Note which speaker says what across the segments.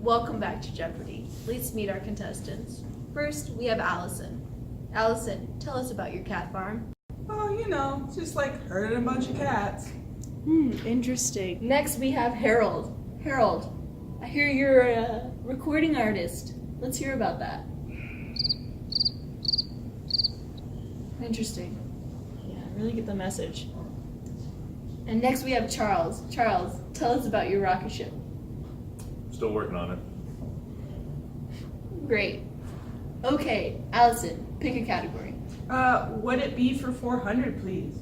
Speaker 1: Welcome back to Jeopardy! Let's meet our contestants. First, we have Allison. Allison, tell us about your cat farm.
Speaker 2: Oh, just like herding a bunch of cats.
Speaker 1: Interesting. Next, we have Harold. Harold, I hear you're a recording artist. Let's hear about that. Interesting. Yeah, really get the message. And next we have Charles. Charles, tell us about your rocket ship.
Speaker 3: Still working on it.
Speaker 1: Great. Okay, Allison, pick a category.
Speaker 2: Would it be for 400, please?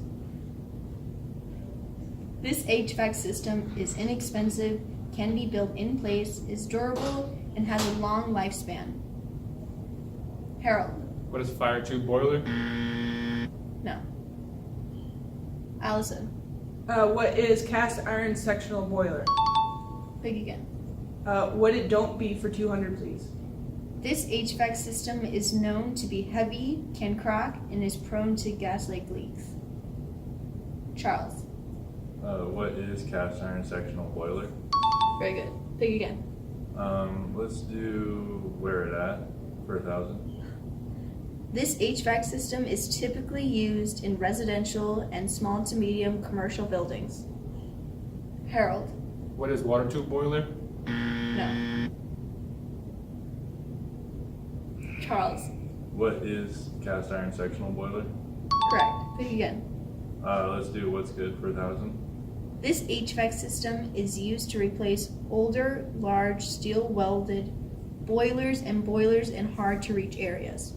Speaker 1: This HVAC system is inexpensive, can be built in place, is durable, and has a long lifespan. Harold.
Speaker 4: What is fire tube boiler?
Speaker 1: No. Allison.
Speaker 2: What is cast iron sectional boiler?
Speaker 1: Pick again.
Speaker 2: Would it don't be for 200, please?
Speaker 1: This HVAC system is known to be heavy, can crack, and is prone to gas-like leaks. Charles.
Speaker 3: What is cast iron sectional boiler?
Speaker 1: Very good. Pick again.
Speaker 3: Let's do where it at for 1,000.
Speaker 1: This HVAC system is typically used in residential and small to medium commercial buildings. Harold.
Speaker 4: What is water tube boiler?
Speaker 1: No. Charles.
Speaker 3: What is cast iron sectional boiler?
Speaker 1: Correct. Pick again.
Speaker 3: Let's do what's good for 1,000.
Speaker 1: This HVAC system is used to replace older, large, steel-welded boilers in hard-to-reach areas.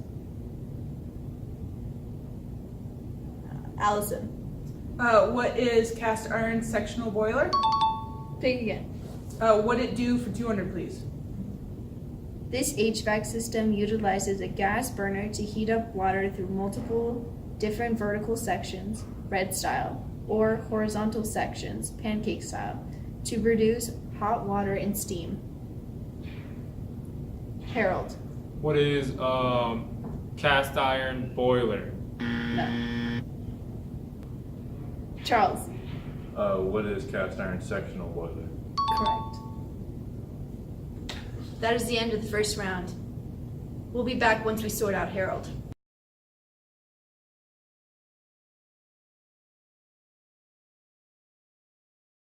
Speaker 1: Allison.
Speaker 2: What is cast iron sectional boiler?
Speaker 1: Pick again.
Speaker 2: Would it do for 200, please?
Speaker 1: This HVAC system utilizes a gas burner to heat up water through multiple different vertical sections, red style, or horizontal sections, pancake style, to produce hot water and steam. Harold.
Speaker 4: What is cast iron boiler?
Speaker 1: No. Charles.
Speaker 3: What is cast iron sectional boiler?
Speaker 1: Correct. That is the end of the first round. We'll be back once we sort out Harold.